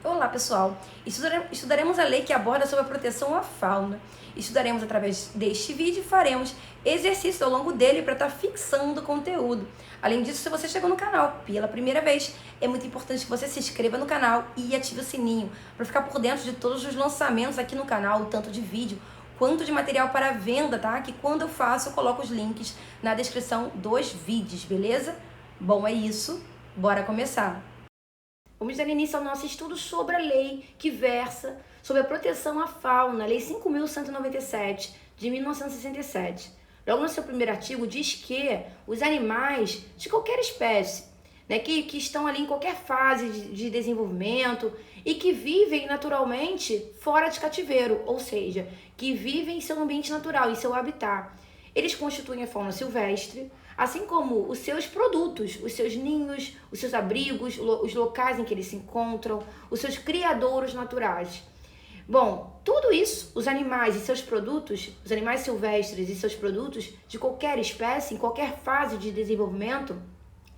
Olá, pessoal! Estudaremos a lei que aborda sobre a proteção à fauna. Estudaremos através deste vídeo e faremos exercícios ao longo dele para estar fixando o conteúdo. Além disso, se você chegou no canal pela primeira vez, é muito importante que você se inscreva no canal e ative o sininho para ficar por dentro de todos os lançamentos aqui no canal, tanto de vídeo quanto de material para venda, tá? Que quando eu faço, eu coloco os links na descrição dos vídeos, beleza? Bom, é isso. Bora começar! Vamos dar início ao nosso estudo sobre a lei que versa sobre a proteção à fauna, a Lei 5.197, de 1967. Logo no seu primeiro artigo diz que os animais de qualquer espécie, né, que estão ali em qualquer fase de desenvolvimento e que vivem naturalmente fora de cativeiro, ou seja, que vivem em seu ambiente natural, em seu habitat. Eles constituem a fauna silvestre, assim como os seus produtos, os seus ninhos, os seus abrigos, os locais em que eles se encontram, os seus criadouros naturais. Bom, tudo isso, os animais e seus produtos, os animais silvestres e seus produtos de qualquer espécie, em qualquer fase de desenvolvimento,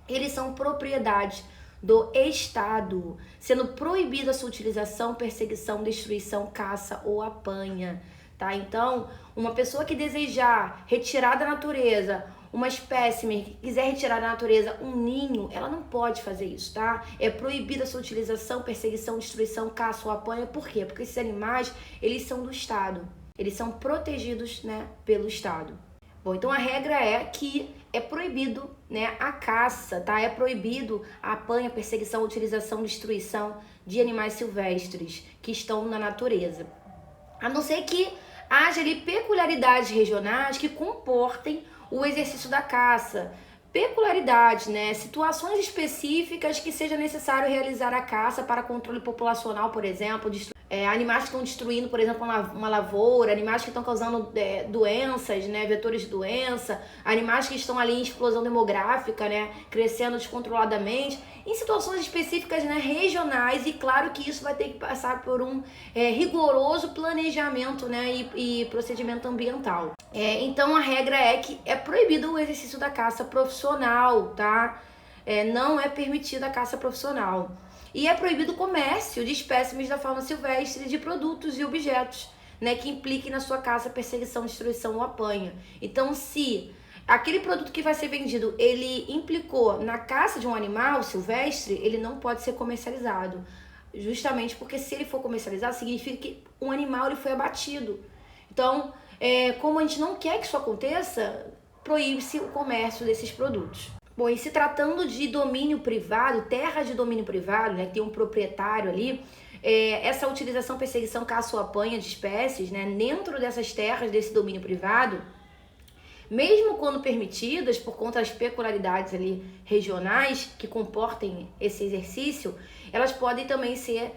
eles são propriedades do Estado, sendo proibida a sua utilização, perseguição, destruição, caça ou apanha, tá? Então, uma pessoa que desejar retirar da natureza uma espécime que quiser retirar da natureza um ninho, ela não pode fazer isso, tá? É proibida a sua utilização, perseguição, destruição, caça ou apanha. Por quê? Porque esses animais, eles são do Estado. Eles são protegidos, né, pelo Estado. Bom, então a regra é que é proibido, né, a caça, tá? É proibido a apanha, perseguição, utilização, destruição de animais silvestres que estão na natureza. A não ser que haja ali peculiaridades regionais que comportem o exercício da caça. Peculiaridades, né? Situações específicas que seja necessário realizar a caça para controle populacional, por exemplo, animais que estão destruindo, por exemplo, uma lavoura, animais que estão causando doenças, né, vetores de doença, animais que estão ali em explosão demográfica, né, crescendo descontroladamente, em situações específicas, né, regionais, e claro que isso vai ter que passar por um rigoroso planejamento, né, e procedimento ambiental. Então a regra é que é proibido o exercício da caça profissional, tá? Não é permitida a caça profissional. E é proibido o comércio de espécimes da fauna silvestre de produtos e objetos, né, que impliquem na sua caça, perseguição, destruição ou apanha. Então, se aquele produto que vai ser vendido, ele implicou na caça de um animal silvestre, ele não pode ser comercializado. Justamente porque se ele for comercializado, significa que um animal ele foi abatido. Então, como a gente não quer que isso aconteça, proíbe-se o comércio desses produtos. Bom, e se tratando de domínio privado, terra de domínio privado, né, que tem um proprietário ali, essa utilização, perseguição, caça ou apanha de espécies, né, dentro dessas terras, desse domínio privado, mesmo quando permitidas, por conta das peculiaridades ali regionais que comportem esse exercício, elas podem também ser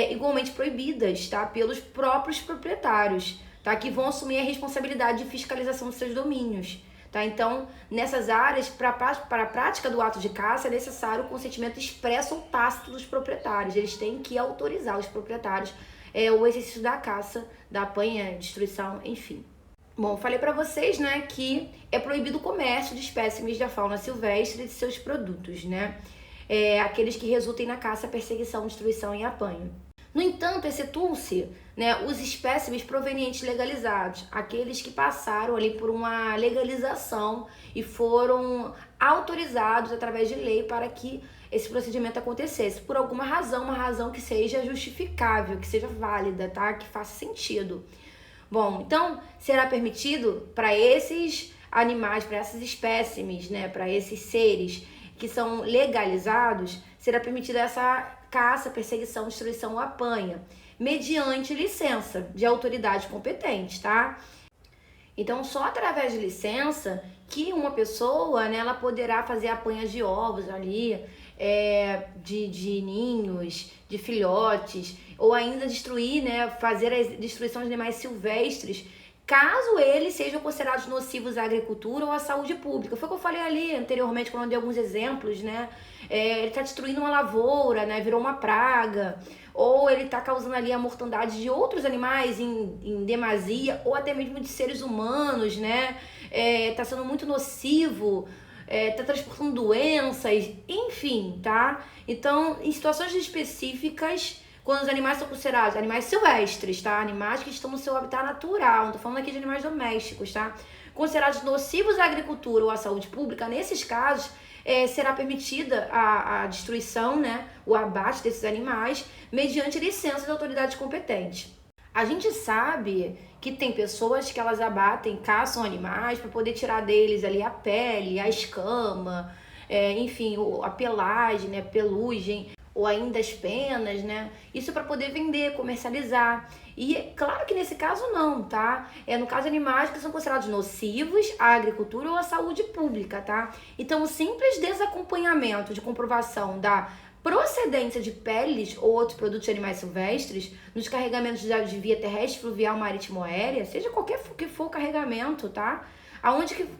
igualmente proibidas, tá, pelos próprios proprietários, tá, que vão assumir a responsabilidade de fiscalização dos seus domínios. Tá? Então, nessas áreas, para a prática do ato de caça, é necessário o consentimento expresso ou tácito dos proprietários. Eles têm que autorizar os proprietários o exercício da caça, da apanha, destruição, enfim. Bom, falei para vocês, né, que é proibido o comércio de espécimes da fauna silvestre e de seus produtos, né? Aqueles que resultem na caça, perseguição, destruição e apanho. No entanto, excetuam-se, né, os espécimes provenientes legalizados, aqueles que passaram ali por uma legalização e foram autorizados através de lei para que esse procedimento acontecesse, por alguma razão, uma razão que seja justificável, que seja válida, tá? Que faça sentido. Bom, então será permitido para esses animais, para essas espécimes, né, para esses seres que são legalizados, será permitida essa caça, perseguição, destruição ou apanha, mediante licença de autoridade competente, tá? Então, só através de licença que uma pessoa, né, ela poderá fazer apanhas de ovos ali, de ninhos, de filhotes, ou ainda destruir, né, fazer a destruição de animais silvestres, caso eles sejam considerados nocivos à agricultura ou à saúde pública. Foi o que eu falei ali anteriormente, quando eu dei alguns exemplos, né? Ele está destruindo uma lavoura, né? Virou uma praga. Ou ele está causando ali a mortandade de outros animais em demasia, ou até mesmo de seres humanos, né? Está sendo muito nocivo, está transportando doenças, enfim, tá? Então, em situações específicas, quando os animais são considerados animais silvestres, tá? Animais que estão no seu habitat natural, não tô falando aqui de animais domésticos, tá? Considerados nocivos à agricultura ou à saúde pública, nesses casos, será permitida a destruição, né, o abate desses animais, mediante licença da autoridade competente. A gente sabe que tem pessoas que elas abatem, caçam animais para poder tirar deles ali a pele, a escama, enfim, a pelagem, né, pelugem, ou ainda as penas, né? Isso para poder vender, comercializar. E claro que nesse caso não, tá? No caso de animais que são considerados nocivos à agricultura ou à saúde pública, tá? Então o simples desacompanhamento de comprovação da procedência de peles ou outros produtos de animais silvestres nos carregamentos de via terrestre, fluvial, marítimo ou aérea, seja qualquer que for o carregamento, tá?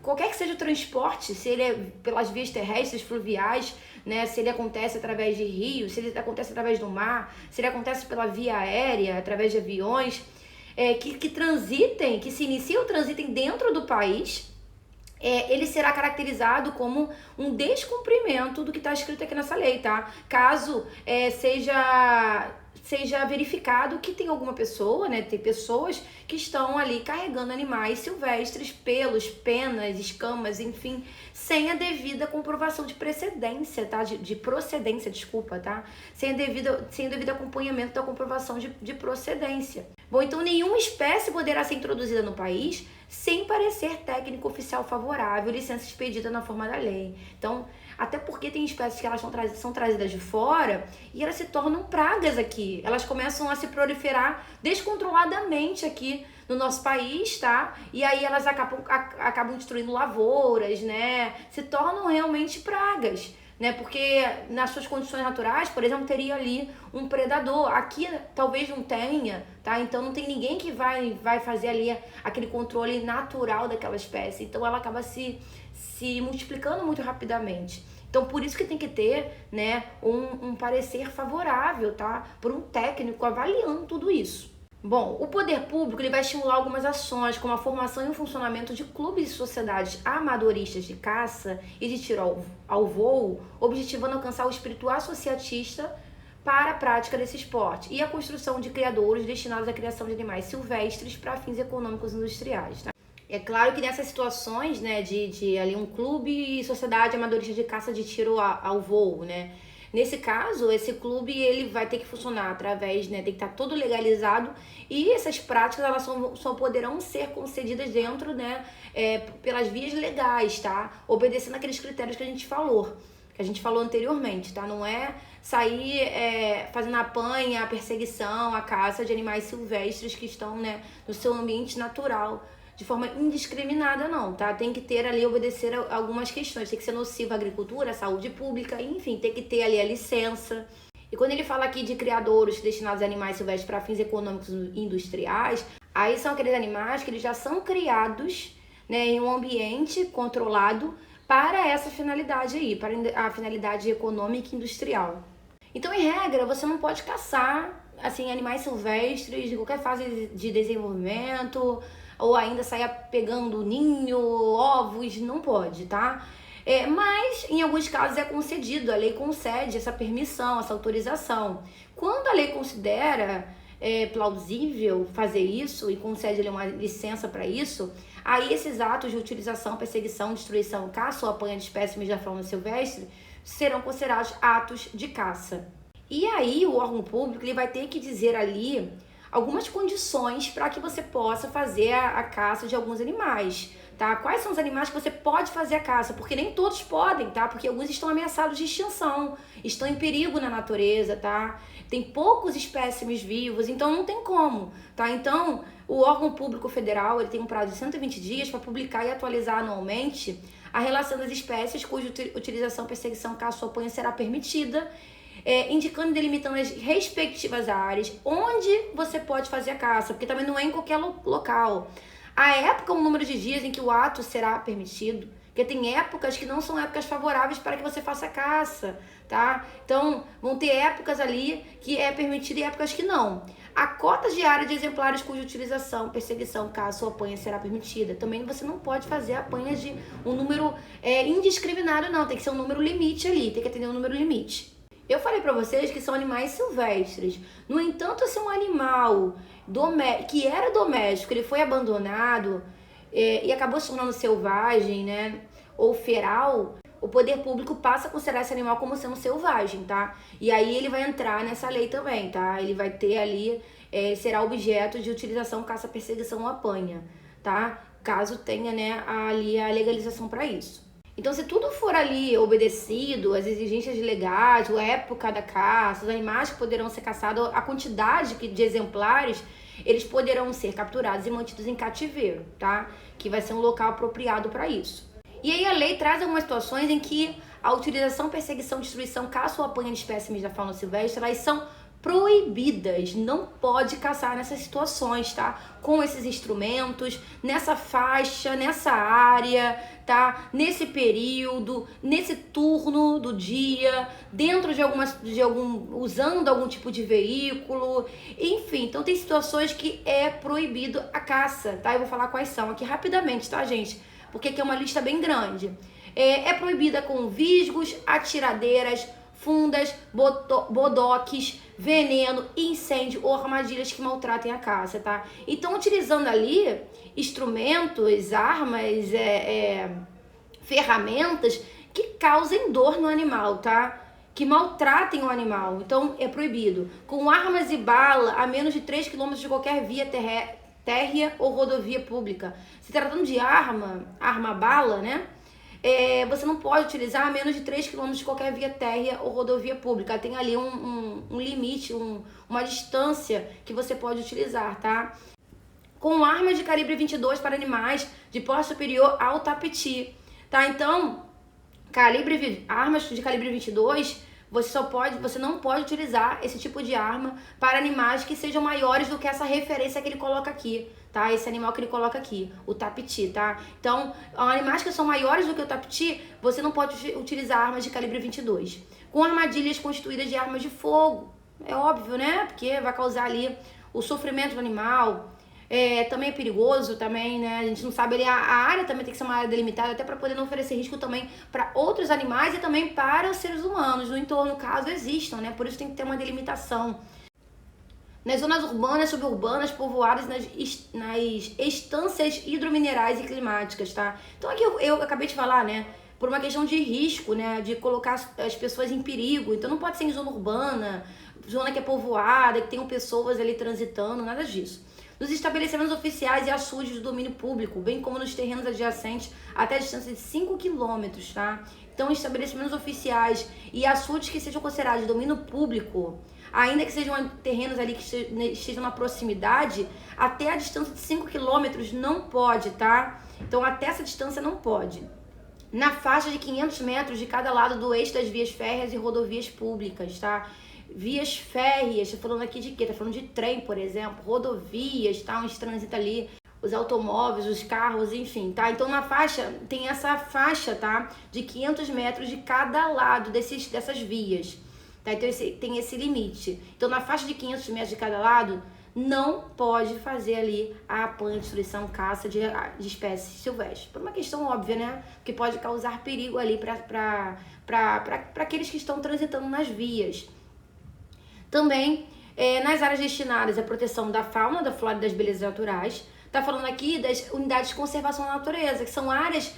Qualquer que seja o transporte, se ele é pelas vias terrestres, fluviais, né, se ele acontece através de rios, se ele acontece através do mar, se ele acontece pela via aérea, através de aviões, que transitem, que se iniciam, transitem dentro do país, ele será caracterizado como um descumprimento do que está escrito aqui nessa lei, tá? Caso seja verificado que tem alguma pessoa, né? Tem pessoas que estão ali carregando animais silvestres, pelos, penas, escamas, enfim, sem a devida comprovação de precedência, tá? De procedência, desculpa, tá? Sem o devido acompanhamento da comprovação de procedência. Bom, então nenhuma espécie poderá ser introduzida no país sem parecer técnico oficial favorável, licença expedida na forma da lei. Então, até porque tem espécies que elas são trazidas de fora e elas se tornam pragas aqui. Elas começam a se proliferar descontroladamente aqui no nosso país, tá? E aí elas acabam destruindo lavouras, né? Se tornam realmente pragas, né? Porque nas suas condições naturais, por exemplo, teria ali um predador. Aqui talvez não tenha, tá? Então não tem ninguém que vai fazer ali aquele controle natural daquela espécie. Então ela acaba se multiplicando muito rapidamente. Então por isso que tem que ter, né, um parecer favorável, tá? Por um técnico avaliando tudo isso. Bom, o poder público ele vai estimular algumas ações, como a formação e o funcionamento de clubes e sociedades amadoristas de caça e de tiro ao voo, objetivando alcançar o espírito associatista para a prática desse esporte e a construção de criadouros destinados à criação de animais silvestres para fins econômicos e industriais, tá? É claro que nessas situações, né, de ali um clube e sociedade amadorista de caça de tiro ao voo, né? Nesse caso, esse clube ele vai ter que funcionar através, né, tem que estar todo legalizado e essas práticas elas só poderão ser concedidas dentro, né, pelas vias legais, tá? Obedecendo aqueles critérios que a gente falou anteriormente, tá? Não é sair fazendo a apanha, a perseguição, a caça de animais silvestres que estão, né, no seu ambiente natural, de forma indiscriminada não, tá? Tem que ter ali, obedecer a algumas questões, tem que ser nocivo à agricultura, à saúde pública, enfim, tem que ter ali a licença. E quando ele fala aqui de criadouros destinados a animais silvestres para fins econômicos e industriais, aí são aqueles animais que eles já são criados, né, em um ambiente controlado para essa finalidade aí, para a finalidade econômica e industrial. Então, em regra, você não pode caçar, assim, animais silvestres de qualquer fase de desenvolvimento, ou ainda sair pegando ninho, ovos, não pode, tá? Mas, em alguns casos, é concedido, a lei concede essa permissão, essa autorização. Quando a lei considera plausível fazer isso e concede uma licença para isso, aí esses atos de utilização, perseguição, destruição, caça ou apanha de espécimes da fauna silvestre serão considerados atos de caça. E aí o órgão público ele vai ter que dizer ali algumas condições para que você possa fazer a caça de alguns animais, tá? Quais são os animais que você pode fazer a caça? Porque nem todos podem, tá? Porque alguns estão ameaçados de extinção, estão em perigo na natureza, tá? Tem poucos espécimes vivos, então não tem como, tá? Então, o órgão público federal ele tem um prazo de 120 dias para publicar e atualizar anualmente a relação das espécies cuja utilização, perseguição, caça ou apanha será permitida, indicando e delimitando as respectivas áreas onde você pode fazer a caça, porque também não é em qualquer local. A época, o número de dias em que o ato será permitido, porque tem épocas que não são épocas favoráveis para que você faça a caça, tá? Então, vão ter épocas ali que é permitido e épocas que não. A cota diária de exemplares cuja utilização, perseguição, caça ou apanha será permitida. Também você não pode fazer apanha de um número indiscriminado, não. Tem que ser um número limite ali, tem que atender um número limite. Eu falei pra vocês que são animais silvestres. No entanto, se um animal que era doméstico, ele foi abandonado e acabou se tornando selvagem, né? Ou feral, o poder público passa a considerar esse animal como sendo selvagem, tá? E aí ele vai entrar nessa lei também, tá? Ele vai ter ali, será objeto de utilização, caça, perseguição ou apanha, tá? Caso tenha, né, ali a legalização para isso. Então, se tudo for ali obedecido, as exigências legais, a época da caça, os animais que poderão ser caçados, a quantidade de exemplares, eles poderão ser capturados e mantidos em cativeiro, tá? Que vai ser um local apropriado para isso. E aí a lei traz algumas situações em que a utilização, perseguição, destruição, caça ou apanha de espécimes da fauna silvestre, elas são proibidas, não pode caçar nessas situações, tá? Com esses instrumentos, nessa faixa, nessa área, tá? Nesse período, nesse turno do dia, dentro usando algum tipo de veículo, enfim. Então tem situações que é proibido a caça, tá? Eu vou falar quais são aqui rapidamente, tá, gente? Porque aqui é uma lista bem grande. É proibida com visgos, atiradeiras, fundas, bodoques, veneno, incêndio ou armadilhas que maltratem a caça, tá? Então, utilizando ali instrumentos, armas, ferramentas que causem dor no animal, tá? Que maltratem o animal. Então, é proibido. Com armas e bala a menos de 3 km de qualquer via térrea ou rodovia pública. Se tratando de arma-bala, né? Você não pode utilizar a menos de 3 km de qualquer via térrea ou rodovia pública. Tem ali um limite, uma distância que você pode utilizar, tá? Com armas de calibre 22 para animais de porte superior ao tapiti, tá? Então, armas de calibre 22, você não pode utilizar esse tipo de arma para animais que sejam maiores do que essa referência que ele coloca aqui, tá? Esse animal que ele coloca aqui, o tapiti, tá? Então, animais que são maiores do que o tapiti, você não pode utilizar armas de calibre 22. Com armadilhas constituídas de armas de fogo, é óbvio, né? Porque vai causar ali o sofrimento do animal. Também é perigoso, também, né? A gente não sabe ali, a área também tem que ser uma área delimitada, até para poder não oferecer risco também para outros animais e também para os seres humanos no entorno, caso existam, né? Por isso tem que ter uma delimitação. Nas zonas urbanas, suburbanas, povoadas, nas estâncias hidrominerais e climáticas, tá? Então aqui eu acabei de falar, né? Por uma questão de risco, né? De colocar as pessoas em perigo. Então não pode ser em zona urbana, zona que é povoada, que tenham pessoas ali transitando, nada disso. Nos estabelecimentos oficiais e açudes do domínio público, bem como nos terrenos adjacentes até a distância de 5 km, tá? Então, estabelecimentos oficiais e açudes que sejam considerados de domínio público, ainda que sejam terrenos ali que estejam na proximidade, até a distância de 5 km não pode, tá? Então, até essa distância não pode. Na faixa de 500 metros de cada lado do eixo das vias férreas e rodovias públicas, tá? Vias férreas, tá falando aqui de quê? Tá falando de trem, por exemplo, rodovias, tá? Onde transita ali os automóveis, os carros, enfim, tá? Então na faixa, tem essa faixa, tá? De 500 metros de cada lado dessas vias, tá? Então tem esse limite. Então na faixa de 500 metros de cada lado, não pode fazer ali a apanha, destruição, caça de espécies silvestres. Por uma questão óbvia, né? Que pode causar perigo ali para aqueles que estão transitando nas vias. Também nas áreas destinadas à proteção da fauna, da flora e das belezas naturais. Tá falando aqui das unidades de conservação da natureza, que são áreas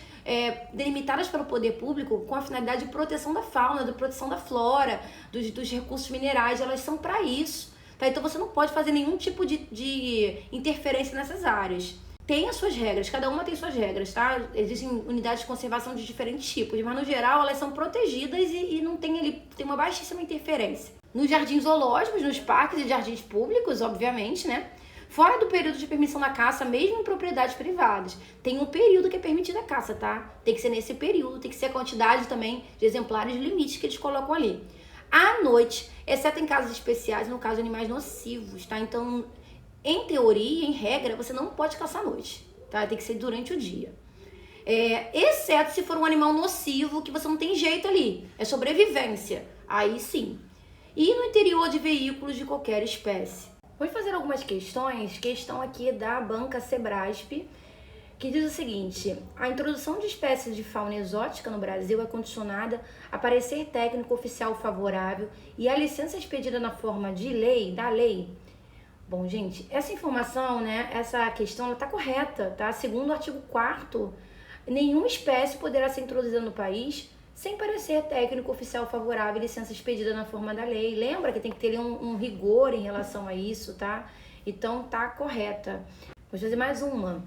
delimitadas pelo poder público com a finalidade de proteção da fauna, de proteção da flora, dos recursos minerais. Elas são para isso, tá? Então você não pode fazer nenhum tipo de interferência nessas áreas. Tem as suas regras, cada uma tem suas regras, tá? Existem unidades de conservação de diferentes tipos, mas no geral elas são protegidas e não tem uma baixíssima interferência. Nos jardins zoológicos, nos parques e jardins públicos, obviamente, né? Fora do período de permissão da caça, mesmo em propriedades privadas. Tem um período que é permitida a caça, tá? Tem que ser nesse período, tem que ser a quantidade também de exemplares limites que eles colocam ali. À noite, exceto em casos especiais, no caso de animais nocivos, tá? Então, em teoria, em regra, você não pode caçar à noite, tá? Tem que ser durante o dia. Exceto se for um animal nocivo, que você não tem jeito ali. É sobrevivência. Aí sim. E no interior de veículos de qualquer espécie. Vou fazer algumas questões, questão aqui da banca Sebrasp, que diz o seguinte: a introdução de espécies de fauna exótica no Brasil é condicionada a parecer técnico oficial favorável e a licença expedida na forma de lei, da lei. Bom, gente, essa informação, né, essa questão, ela tá correta, tá? Segundo o artigo 4º, nenhuma espécie poderá ser introduzida no país sem parecer técnico oficial favorável e licença expedida na forma da lei. Lembra que tem que ter um rigor em relação a isso, tá? Então, tá correta. Vou fazer mais uma.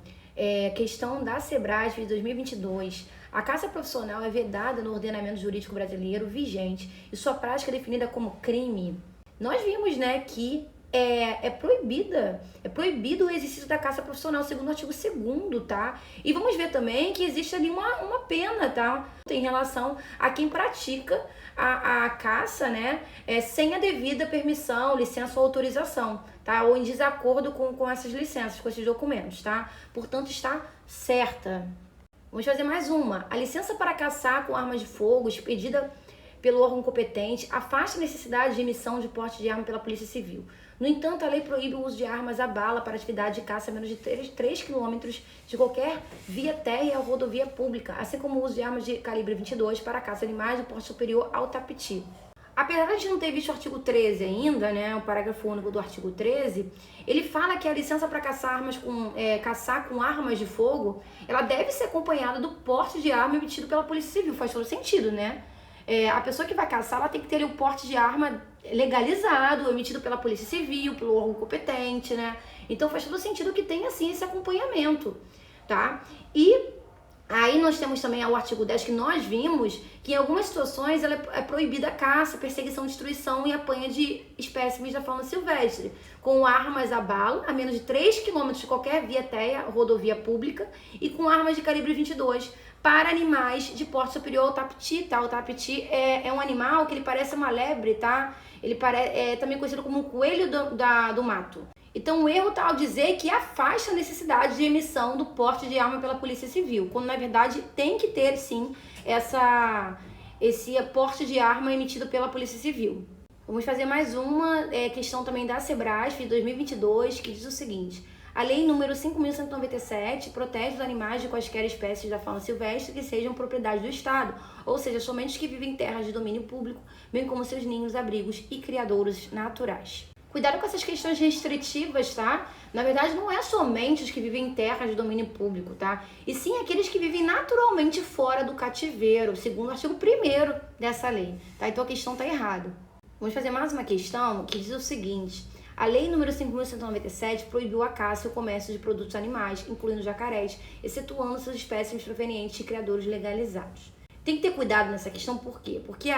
Questão da Sebrasf de 2022. A caça profissional é vedada no ordenamento jurídico brasileiro vigente e sua prática é definida como crime. Nós vimos, né, que é proibido o exercício da caça profissional segundo o artigo 2º, tá? E vamos ver também que existe ali uma pena, tá? Em relação a quem pratica a caça, né, sem a devida permissão, licença ou autorização, tá? Ou em desacordo com essas licenças, com esses documentos, tá? Portanto, está certa. Vamos fazer mais uma. A licença para caçar com armas de fogo expedida pelo órgão competente afasta a necessidade de emissão de porte de arma pela Polícia Civil. No entanto, a lei proíbe o uso de armas à bala para atividade de caça a menos de 3 quilômetros de qualquer via terra ou rodovia pública, assim como o uso de armas de calibre 22 para caça de animais de porte superior ao tapiti. Apesar de a gente não ter visto o artigo 13 ainda, né, o parágrafo único do artigo 13, ele fala que a licença para caçar com armas de fogo, ela deve ser acompanhada do porte de arma emitido pela Polícia Civil. Faz todo sentido, né? A pessoa que vai caçar, ela tem que ter o porte de arma legalizado, emitido pela Polícia Civil, pelo órgão competente, né? Então faz todo sentido que tenha, assim, esse acompanhamento, tá? E aí nós temos também o artigo 10 que nós vimos que em algumas situações ela é proibida a caça, perseguição, destruição e apanha de espécimes da fauna silvestre, com armas a bala a menos de 3 quilômetros de qualquer via terra, rodovia pública, e com armas de calibre 22 para animais de porte superior ao tapiti, tá? O tapiti é um animal que ele parece uma lebre, tá? Ele é também conhecido como o coelho do mato. Então, o erro está ao dizer que afasta a necessidade de emissão do porte de arma pela Polícia Civil, quando na verdade tem que ter, sim, esse porte de arma emitido pela Polícia Civil. Vamos fazer mais uma questão também da Sebrasf de 2022, que diz o seguinte: a lei número 5.197 protege os animais de quaisquer espécies da fauna silvestre que sejam propriedade do Estado, ou seja, somente os que vivem em terras de domínio público, bem como seus ninhos, abrigos e criadouros naturais. Cuidado com essas questões restritivas, tá? Na verdade, não é somente os que vivem em terras de domínio público, tá? E sim aqueles que vivem naturalmente fora do cativeiro, segundo o artigo 1º dessa lei, tá? Então a questão tá errada. Vamos fazer mais uma questão que diz o seguinte: a lei número 5.197 proibiu a caça e o comércio de produtos animais, incluindo jacarés, excetuando suas espécies provenientes de criadores legalizados. Tem que ter cuidado nessa questão, por quê? Porque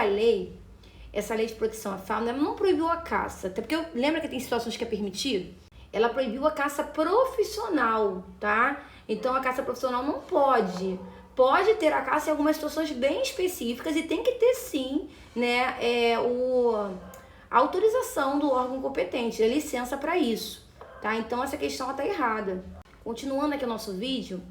essa lei de proteção à fauna, ela não proibiu a caça, até porque lembra que tem situações que é permitido? Ela proibiu a caça profissional, tá? Então a caça profissional não pode. Pode ter a caça em algumas situações bem específicas e tem que ter sim, né, a autorização do órgão competente, a licença para isso, tá? Então essa questão está errada. Continuando aqui o nosso vídeo,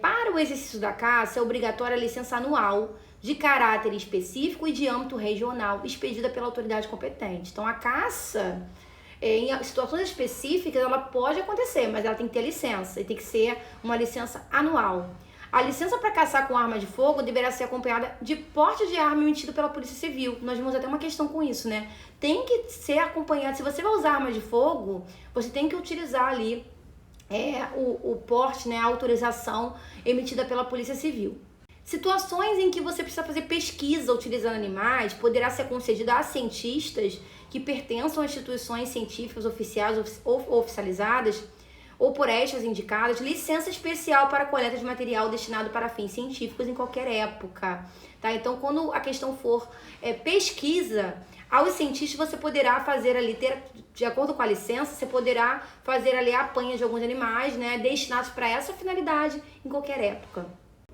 para o exercício da caça é obrigatória a licença anual de caráter específico e de âmbito regional, expedida pela autoridade competente. Então a caça, em situações específicas, ela pode acontecer, mas ela tem que ter licença, e tem que ser uma licença anual. A licença para caçar com arma de fogo deverá ser acompanhada de porte de arma emitido pela Polícia Civil. Nós vimos até uma questão com isso, né? Tem que ser acompanhado. Se você vai usar arma de fogo, você tem que utilizar ali o porte, né, a autorização emitida pela Polícia Civil. Situações em que você precisa fazer pesquisa utilizando animais poderá ser concedida a cientistas que pertençam a instituições científicas oficiais ou oficializadas, ou por estas indicadas, licença especial para coleta de material destinado para fins científicos em qualquer época, tá? Então, quando a questão for pesquisa, aos cientistas você poderá fazer ali, de acordo com a licença, você poderá fazer ali a apanha de alguns animais, né, destinados para essa finalidade em qualquer época.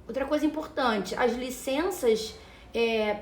Outra coisa importante, as licenças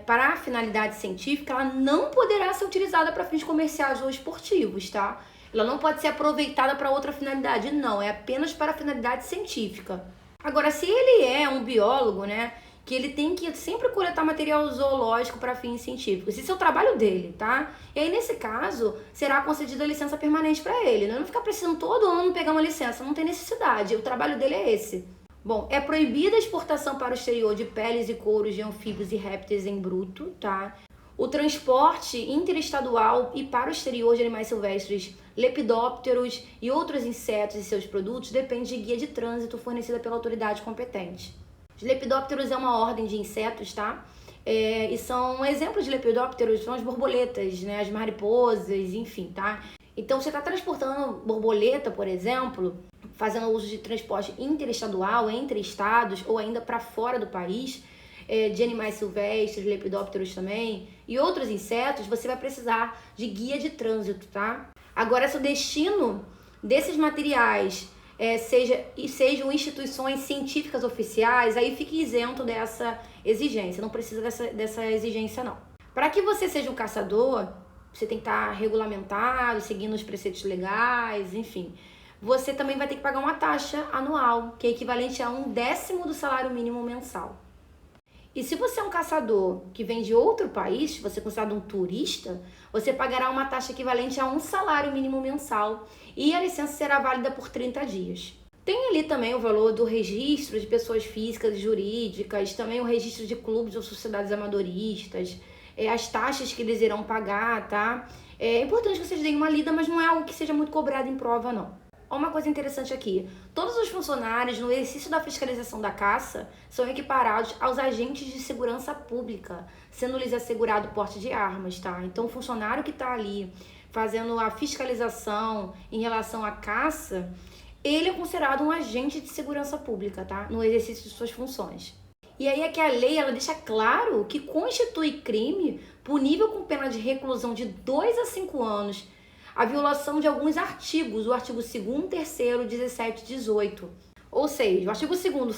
para a finalidade científica, ela não poderá ser utilizada para fins comerciais ou esportivos, tá? Ela não pode ser aproveitada para outra finalidade, não, é apenas para a finalidade científica. Agora, se ele é um biólogo, né, que ele tem que sempre coletar material zoológico para fins científicos, esse é o trabalho dele, tá? E aí, nesse caso, será concedida a licença permanente para ele, né? Não ficar precisando todo ano pegar uma licença, não tem necessidade, o trabalho dele é esse. Bom, é proibida a exportação para o exterior de peles e couros de anfíbios e répteis em bruto, tá? O transporte interestadual e para o exterior de animais silvestres, lepidópteros e outros insetos e seus produtos depende de guia de trânsito fornecida pela autoridade competente. Os lepidópteros é uma ordem de insetos, tá? E são exemplos de lepidópteros, são as borboletas, né? As mariposas, enfim, tá? Então, você está transportando borboleta, por exemplo, fazendo uso de transporte interestadual, entre estados ou ainda para fora do país, de animais silvestres, lepidópteros também, e outros insetos, você vai precisar de guia de trânsito, tá? Agora, se o destino desses materiais sejam instituições científicas oficiais, aí fique isento dessa exigência, não precisa dessa exigência não. Para que você seja um caçador, você tem que estar regulamentado, seguindo os preceitos legais, enfim. Você também vai ter que pagar uma taxa anual, que é equivalente a 1/10 do salário mínimo mensal. E se você é um caçador que vem de outro país, você é considerado um turista, você pagará uma taxa equivalente a 1 salário mínimo mensal e a licença será válida por 30 dias. Tem ali também o valor do registro de pessoas físicas e jurídicas, também o registro de clubes ou sociedades amadoristas, as taxas que eles irão pagar, tá? É importante que vocês deem uma lida, mas não é algo que seja muito cobrado em prova, não. Uma coisa interessante aqui, todos os funcionários no exercício da fiscalização da caça são equiparados aos agentes de segurança pública, sendo-lhes assegurado o porte de armas, tá? Então o funcionário que está ali fazendo a fiscalização em relação à caça, ele é considerado um agente de segurança pública, tá? No exercício de suas funções. E aí é que a lei, ela deixa claro que constitui crime punível com pena de reclusão de 2 a 5 anos a violação de alguns artigos, o artigo 2º, 3º, 17 e 18. Ou seja, o artigo 2º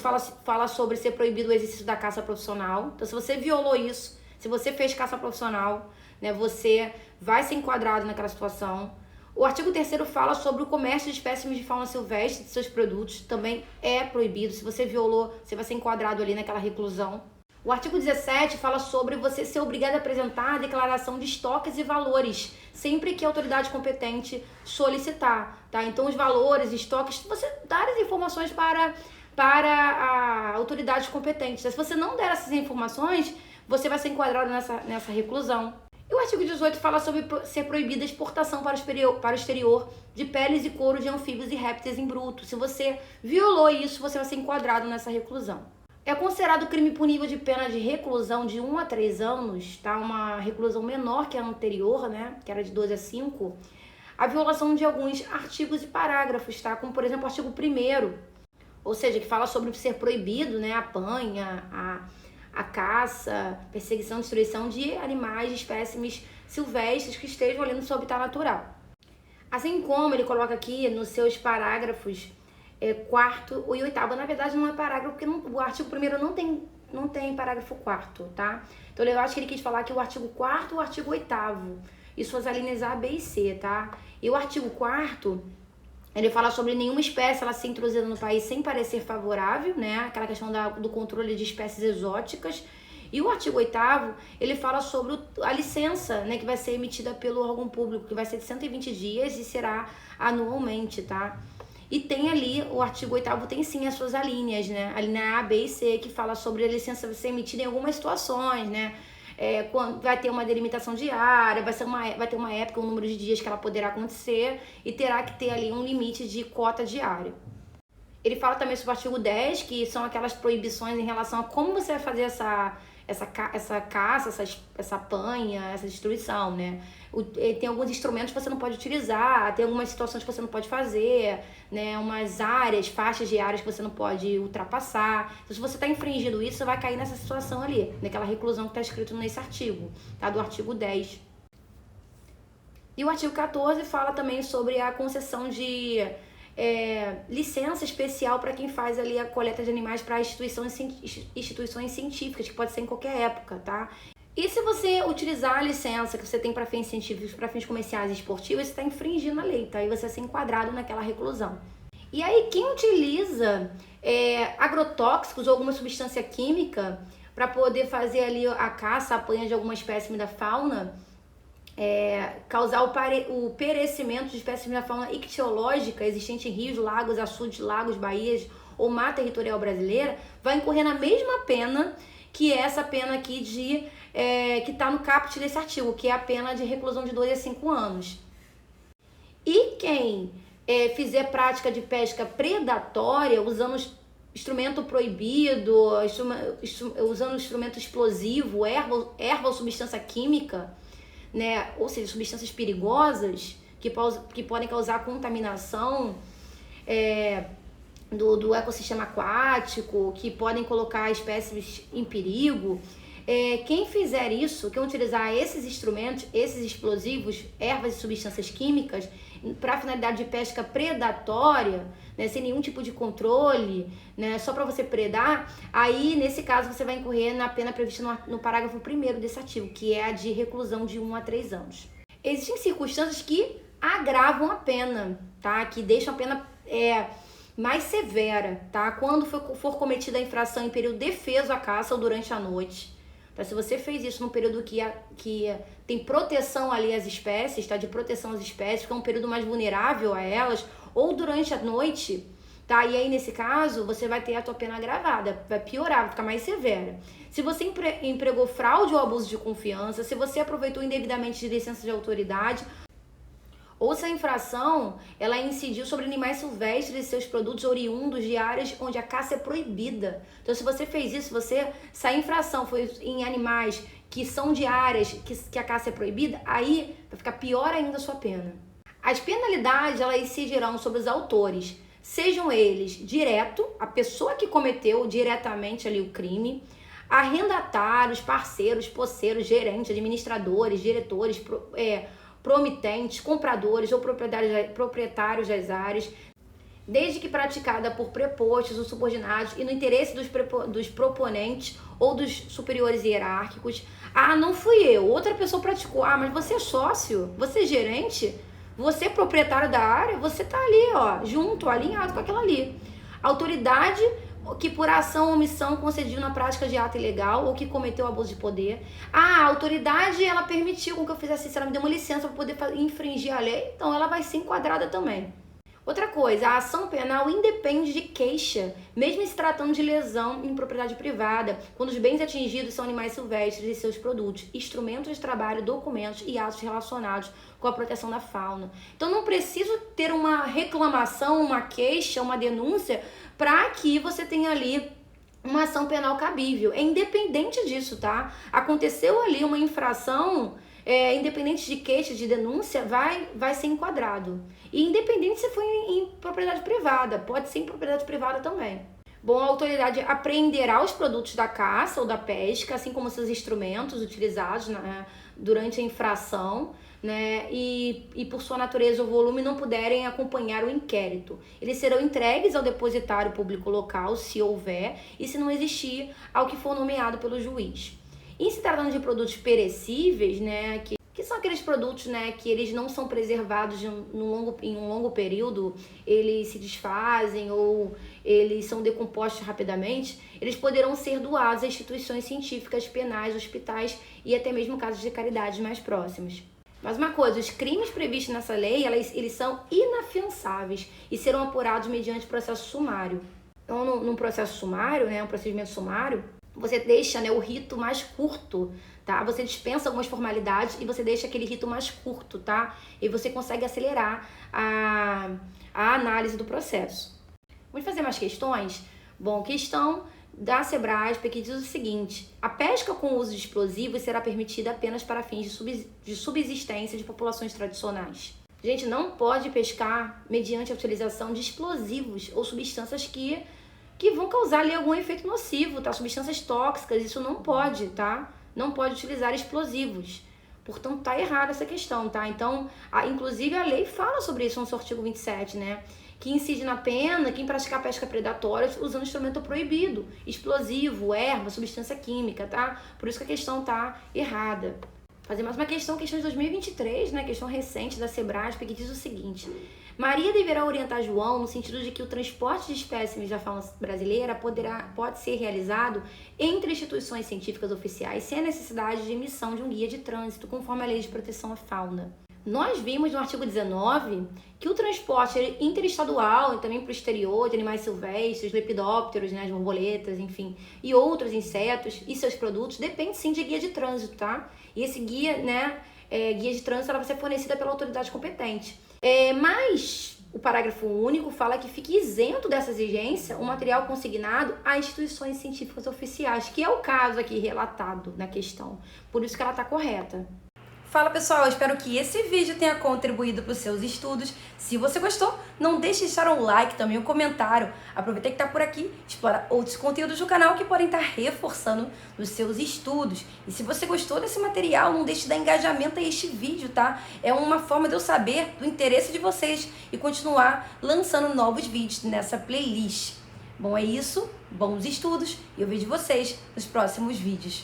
fala sobre ser proibido o exercício da caça profissional. Então, se você violou isso, se você fez caça profissional, né, você vai ser enquadrado naquela situação. O artigo 3º fala sobre o comércio de espécimes de fauna silvestre de seus produtos, também é proibido. Se você violou, você vai ser enquadrado ali naquela reclusão. O artigo 17 fala sobre você ser obrigado a apresentar a declaração de estoques e valores, sempre que a autoridade competente solicitar, tá? Então, os valores, estoques, você dar as informações para a autoridade competente. Se você não der essas informações, você vai ser enquadrado nessa reclusão. E o artigo 18 fala sobre ser proibida a exportação para o exterior de peles e couro de anfíbios e répteis em bruto. Se você violou isso, você vai ser enquadrado nessa reclusão. É considerado crime punível de pena de reclusão de 1 a 3 anos, tá? Uma reclusão menor que a anterior, né? Que era de 2 a 5. A violação de alguns artigos e parágrafos, tá? Como, por exemplo, o artigo 1º, ou seja, que fala sobre ser proibido, né? A panha, a caça, perseguição, destruição de animais, de espécimes silvestres que estejam ali no seu habitat natural. Assim como ele coloca aqui nos seus parágrafos 4º e 8º, na verdade não é parágrafo, porque o artigo 1º não tem parágrafo 4º, tá? Então eu acho que ele quis falar que o artigo 4º e o artigo 8º, isso as alíneas A, B e C, tá? E o artigo 4º, ele fala sobre nenhuma espécie ela ser introduzida no país sem parecer favorável, né? Aquela questão do controle de espécies exóticas. E o artigo 8º, ele fala sobre a licença, né, que vai ser emitida pelo órgão público, que vai ser de 120 dias e será anualmente, tá? E tem ali, o artigo 8º tem sim as suas alíneas, né? A linha A, B e C, que fala sobre a licença ser emitida em algumas situações, né? Quando vai ter uma delimitação diária, vai ter uma época, um número de dias que ela poderá acontecer e terá que ter ali um limite de cota diária. Ele fala também sobre o artigo 10, que são aquelas proibições em relação a como você vai fazer essa caça, essa panha, essa destruição, né? Tem alguns instrumentos que você não pode utilizar, tem algumas situações que você não pode fazer, né? Umas áreas, faixas de áreas que você não pode ultrapassar. Então, se você está infringindo isso, você vai cair nessa situação ali, naquela reclusão que está escrito nesse artigo, tá? Do artigo 10. E o artigo 14 fala também sobre a concessão de licença especial para quem faz ali a coleta de animais para instituições científicas, que pode ser em qualquer época, tá? E se você utilizar a licença que você tem para fins científicos, para fins comerciais e esportivos, você está infringindo a lei, tá? E você vai ser enquadrado naquela reclusão. E aí, quem utiliza agrotóxicos ou alguma substância química para poder fazer ali a caça, a apanha de alguma espécime da fauna, causar o perecimento de espécies da fauna ictiológica existente em rios, lagos, açudes, lagos, baías ou mar territorial brasileira, vai incorrer na mesma pena que essa pena aqui que está no caput desse artigo, que é a pena de reclusão de 2 a 5 anos. E quem fizer prática de pesca predatória, usando instrumento proibido, usando instrumento explosivo, erva ou substância química, né, ou seja, substâncias perigosas que podem causar contaminação do ecossistema aquático, que podem colocar espécies em perigo. Quem fizer isso, quem utilizar esses instrumentos, esses explosivos, ervas e substâncias químicas, para finalidade de pesca predatória, né, sem nenhum tipo de controle, né, só para você predar, aí nesse caso você vai incorrer na pena prevista no parágrafo 1º desse artigo, que é a de reclusão de 1 a 3 anos. Existem circunstâncias que agravam a pena, tá? Que deixam a pena mais severa, tá? Quando for cometida a infração em período defeso à caça ou durante a noite. Tá? Se você fez isso num período que tem proteção ali às espécies, tá? De proteção às espécies, que é um período mais vulnerável a elas, ou durante a noite, tá? E aí, nesse caso, você vai ter a tua pena agravada, vai piorar, vai ficar mais severa. Se você empregou fraude ou abuso de confiança, se você aproveitou indevidamente de licença de autoridade, ou se a infração ela incidiu sobre animais silvestres e seus produtos oriundos de áreas onde a caça é proibida. Então, se você fez isso, se a infração foi em animais que são de áreas que a caça é proibida, aí vai ficar pior ainda a sua pena. As penalidades elas incidirão sobre os autores, sejam eles direto, a pessoa que cometeu diretamente ali o crime, arrendatários, parceiros, posseiros, gerentes, administradores, diretores, promitentes, compradores ou proprietários das áreas, desde que praticada por prepostos ou subordinados e no interesse dos proponentes ou dos superiores hierárquicos. Ah, não fui eu, outra pessoa praticou. Ah, mas você é sócio, você é gerente, você é proprietário da área, você tá ali, ó, junto, alinhado com aquela ali. Autoridade que por ação ou omissão concediu na prática de ato ilegal ou que cometeu abuso de poder. Ah, a autoridade, ela permitiu com que eu fizesse isso, ela me deu uma licença para poder infringir a lei, então ela vai ser enquadrada também. Outra coisa, a ação penal independe de queixa, mesmo se tratando de lesão em propriedade privada, quando os bens atingidos são animais silvestres e seus produtos, instrumentos de trabalho, documentos e atos relacionados com a proteção da fauna. Então não preciso ter uma reclamação, uma queixa, uma denúncia para que você tenha ali uma ação penal cabível. É independente disso, tá? Aconteceu ali uma infração, independente de queixa, de denúncia, vai ser enquadrado. E independente se foi em propriedade privada, pode ser em propriedade privada também. Bom, a autoridade apreenderá os produtos da caça ou da pesca, assim como seus instrumentos utilizados durante a infração, né? E por sua natureza ou volume não puderem acompanhar o inquérito. Eles serão entregues ao depositário público local, se houver, e se não existir, ao que for nomeado pelo juiz. E se tratando de produtos perecíveis, né, que são aqueles produtos, né, que eles não são preservados em um longo período, eles se desfazem ou eles são decompostos rapidamente, eles poderão ser doados a instituições científicas, penais, hospitais e até mesmo casos de caridade mais próximos. Mas uma coisa, os crimes previstos nessa lei, eles são inafiançáveis e serão apurados mediante processo sumário. Então, num processo sumário, né, um procedimento sumário, você deixa, né, o rito mais curto, tá? Você dispensa algumas formalidades e você deixa aquele rito mais curto, tá? E você consegue acelerar a análise do processo. Vamos fazer mais questões? Bom, questão da Sebrasp, que diz o seguinte: a pesca com uso de explosivos será permitida apenas para fins de subsistência de populações tradicionais. Gente, não pode pescar mediante a utilização de explosivos ou substâncias que vão causar ali algum efeito nocivo, tá? Substâncias tóxicas, isso não pode, tá? Não pode utilizar explosivos. Portanto, tá errada essa questão, tá? Então, inclusive a lei fala sobre isso no seu artigo 27, né? Que incide na pena quem praticar pesca predatória usando instrumento proibido, explosivo, erva, substância química, tá? Por isso que a questão tá errada. fazer mais uma questão de 2023, né? Questão recente da Sebrasp, que diz o seguinte: Maria deverá orientar João no sentido de que o transporte de espécimes da fauna brasileira pode ser realizado entre instituições científicas oficiais sem a necessidade de emissão de um guia de trânsito, conforme a Lei de Proteção à Fauna. Nós vimos no artigo 19 que o transporte interestadual e também para o exterior de animais silvestres, lepidópteros, né, as borboletas, enfim, e outros insetos e seus produtos depende sim de guia de trânsito, tá? E esse guia, né, guia de trânsito, ela vai ser fornecida pela autoridade competente. Mas o parágrafo único fala que fique isento dessa exigência o material consignado a instituições científicas oficiais, que é o caso aqui relatado na questão. Por isso que ela está correta. Fala pessoal, eu espero que esse vídeo tenha contribuído para os seus estudos. Se você gostou, não deixe de deixar um like, também um comentário. Aproveita que está por aqui, explora outros conteúdos do canal que podem estar reforçando os seus estudos. E se você gostou desse material, não deixe de dar engajamento a este vídeo, tá? É uma forma de eu saber do interesse de vocês e continuar lançando novos vídeos nessa playlist. Bom, é isso, bons estudos e eu vejo vocês nos próximos vídeos.